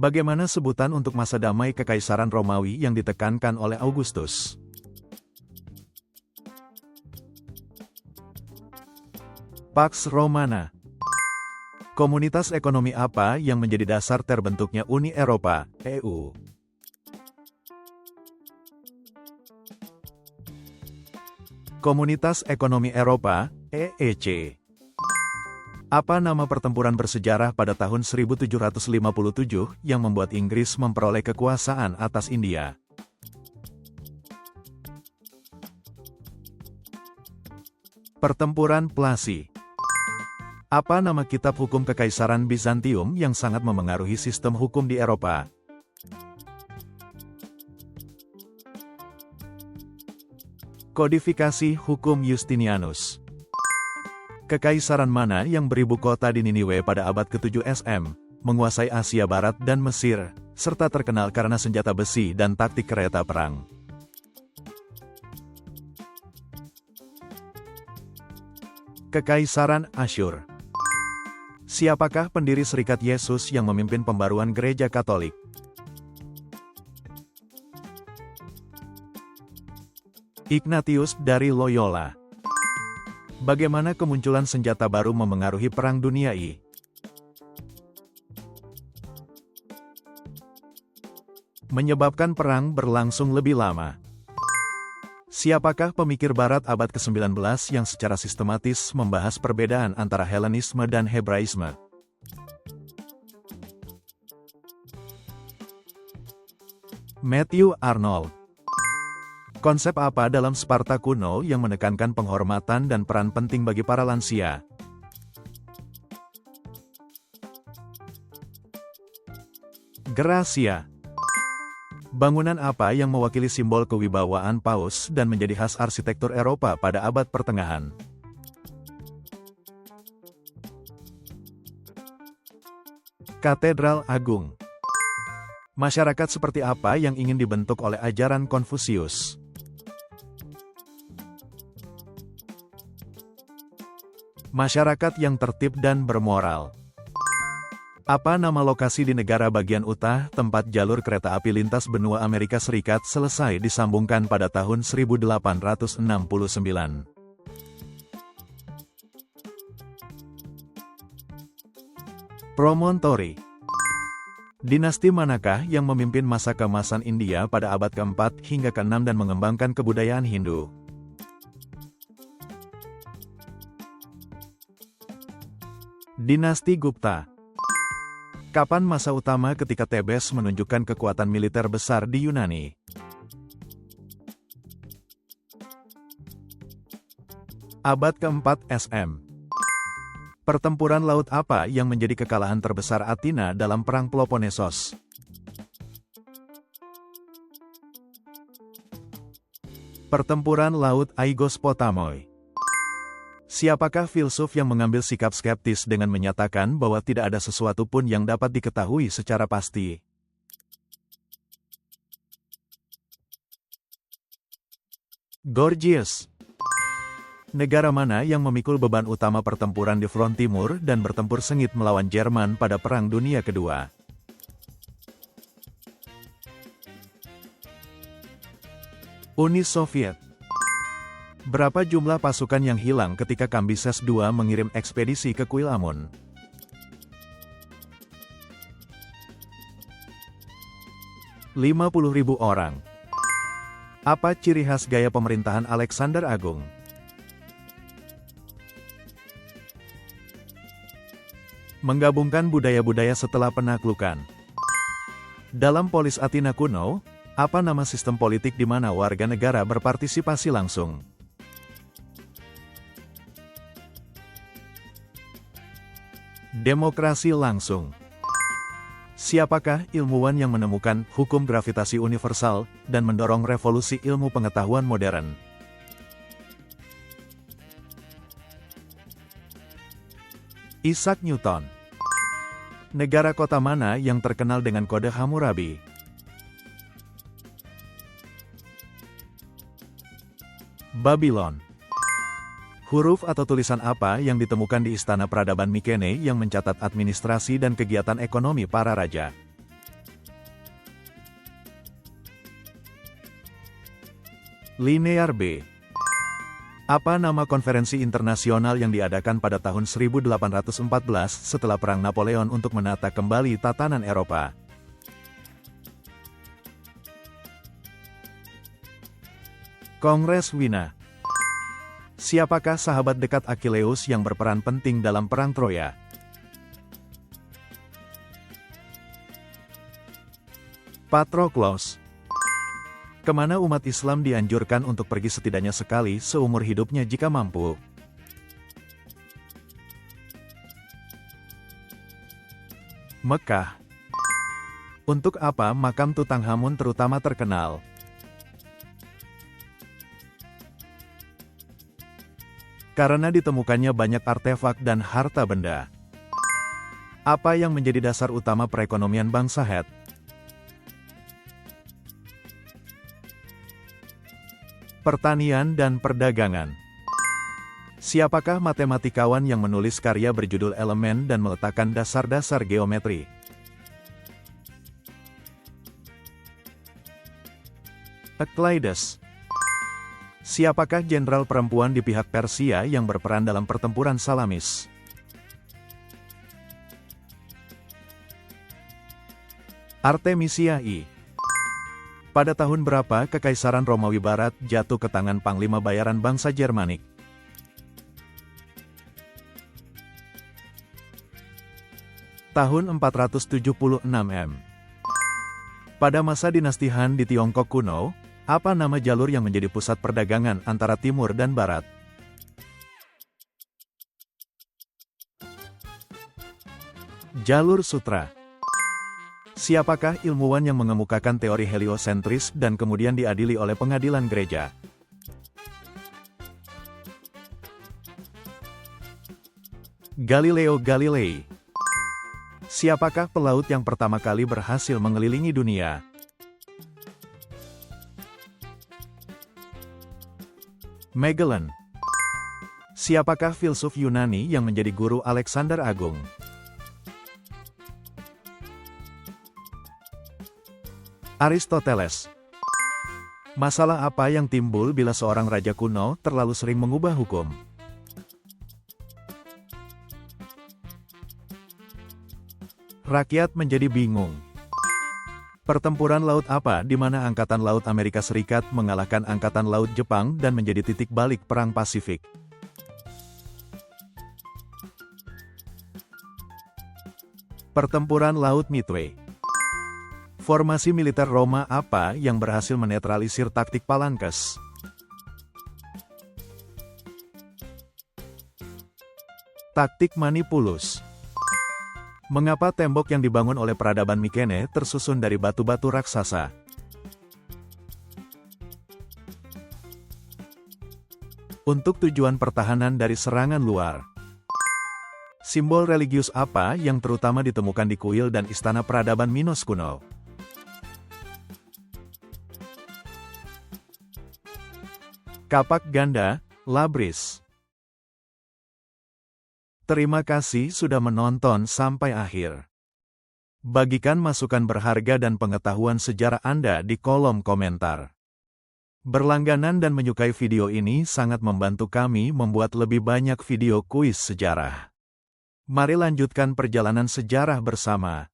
Bagaimana sebutan untuk masa damai Kekaisaran Romawi yang ditekankan oleh Augustus? Pax Romana. Komunitas ekonomi apa yang menjadi dasar terbentuknya Uni Eropa, EU? Komunitas Ekonomi Eropa, EEC. Apa nama pertempuran bersejarah pada tahun 1757 yang membuat Inggris memperoleh kekuasaan atas India? Pertempuran Plassey. Apa nama kitab hukum Kekaisaran Bizantium yang sangat memengaruhi sistem hukum di Eropa? Kodifikasi Hukum Justinianus. Kekaisaran mana yang beribu kota di Niniwe pada abad ke-7 SM, menguasai Asia Barat dan Mesir, serta terkenal karena senjata besi dan taktik kereta perang? Kekaisaran Asyur. Siapakah pendiri Serikat Yesus yang memimpin pembaruan Gereja Katolik? Ignatius dari Loyola. Bagaimana kemunculan senjata baru memengaruhi Perang Dunia I? Menyebabkan perang berlangsung lebih lama. Siapakah pemikir Barat abad ke-19 yang secara sistematis membahas perbedaan antara Helenisme dan Hebraisme? Matthew Arnold. Konsep apa dalam Sparta kuno yang menekankan penghormatan dan peran penting bagi para lansia? Gracia. Bangunan apa yang mewakili simbol kewibawaan Paus dan menjadi khas arsitektur Eropa pada abad pertengahan? Katedral Agung. Masyarakat seperti apa yang ingin dibentuk oleh ajaran Konfusius? Masyarakat yang tertib dan bermoral. Apa nama lokasi di negara bagian Utah tempat jalur kereta api lintas benua Amerika Serikat selesai disambungkan pada tahun 1869? Promontory. Dinasti manakah yang memimpin masa keemasan India pada abad ke-4 hingga ke-6 dan mengembangkan kebudayaan Hindu? Dinasti Gupta. Kapan masa utama ketika Thebes menunjukkan kekuatan militer besar di Yunani? Abad ke-4 SM. Pertempuran laut apa yang menjadi kekalahan terbesar Athena dalam Perang Peloponnesos? Pertempuran Laut Aigos Potamoi. Siapakah filsuf yang mengambil sikap skeptis dengan menyatakan bahwa tidak ada sesuatu pun yang dapat diketahui secara pasti? Gorgias. Negara mana yang memikul beban utama pertempuran di front timur dan bertempur sengit melawan Jerman pada Perang Dunia Kedua? Uni Soviet. Berapa jumlah pasukan yang hilang ketika Kambises II mengirim ekspedisi ke Kuil Amun? (50.000 orang). Apa ciri khas gaya pemerintahan Alexander Agung? Menggabungkan budaya-budaya setelah penaklukan. Dalam polis Athena kuno, apa nama sistem politik di mana warga negara berpartisipasi langsung? Demokrasi langsung. Siapakah ilmuwan yang menemukan hukum gravitasi universal dan mendorong revolusi ilmu pengetahuan modern? Isaac Newton. Negara kota mana yang terkenal dengan kode Hammurabi? Babylon. Huruf atau tulisan apa yang ditemukan di Istana Peradaban Mykenai yang mencatat administrasi dan kegiatan ekonomi para raja? Linear B. Apa nama konferensi internasional yang diadakan pada tahun 1814 setelah Perang Napoleon untuk menata kembali tatanan Eropa? Kongres Wina. Siapakah sahabat dekat Achilleus yang berperan penting dalam Perang Troya? Patroklos. Kemana umat Islam dianjurkan untuk pergi setidaknya sekali seumur hidupnya jika mampu? Mekah. Untuk apa makam Tutankhamun terutama terkenal? Karena ditemukannya banyak artefak dan harta benda. Apa yang menjadi dasar utama perekonomian bangsa Het? Pertanian dan perdagangan. Siapakah matematikawan yang menulis karya berjudul Elemen dan meletakkan dasar-dasar geometri? Euclides. Siapakah jenderal perempuan di pihak Persia yang berperan dalam pertempuran Salamis? Artemisia I. Pada tahun berapa Kekaisaran Romawi Barat jatuh ke tangan Panglima Bayaran bangsa Jermanik? Tahun 476 M. Pada masa dinasti Han di Tiongkok kuno, apa nama jalur yang menjadi pusat perdagangan antara timur dan barat? Jalur Sutra. Siapakah ilmuwan yang mengemukakan teori heliosentris dan kemudian diadili oleh pengadilan gereja? Galileo Galilei. Siapakah pelaut yang pertama kali berhasil mengelilingi dunia? Magellan. Siapakah filsuf Yunani yang menjadi guru Alexander Agung? Aristoteles. Masalah apa yang timbul bila seorang raja kuno terlalu sering mengubah hukum? Rakyat menjadi bingung. Pertempuran laut apa di mana Angkatan Laut Amerika Serikat mengalahkan Angkatan Laut Jepang dan menjadi titik balik Perang Pasifik? Pertempuran Laut Midway. Formasi militer Roma apa yang berhasil menetralisir taktik Phalanges? Taktik Manipulus. Mengapa tembok yang dibangun oleh peradaban Mykenai tersusun dari batu-batu raksasa? Untuk tujuan pertahanan dari serangan luar. Simbol religius apa yang terutama ditemukan di kuil dan istana peradaban Minos kuno? Kapak ganda, Labris. Terima kasih sudah menonton sampai akhir. Bagikan masukan berharga dan pengetahuan sejarah Anda di kolom komentar. Berlangganan dan menyukai video ini sangat membantu kami membuat lebih banyak video kuis sejarah. Mari lanjutkan perjalanan sejarah bersama.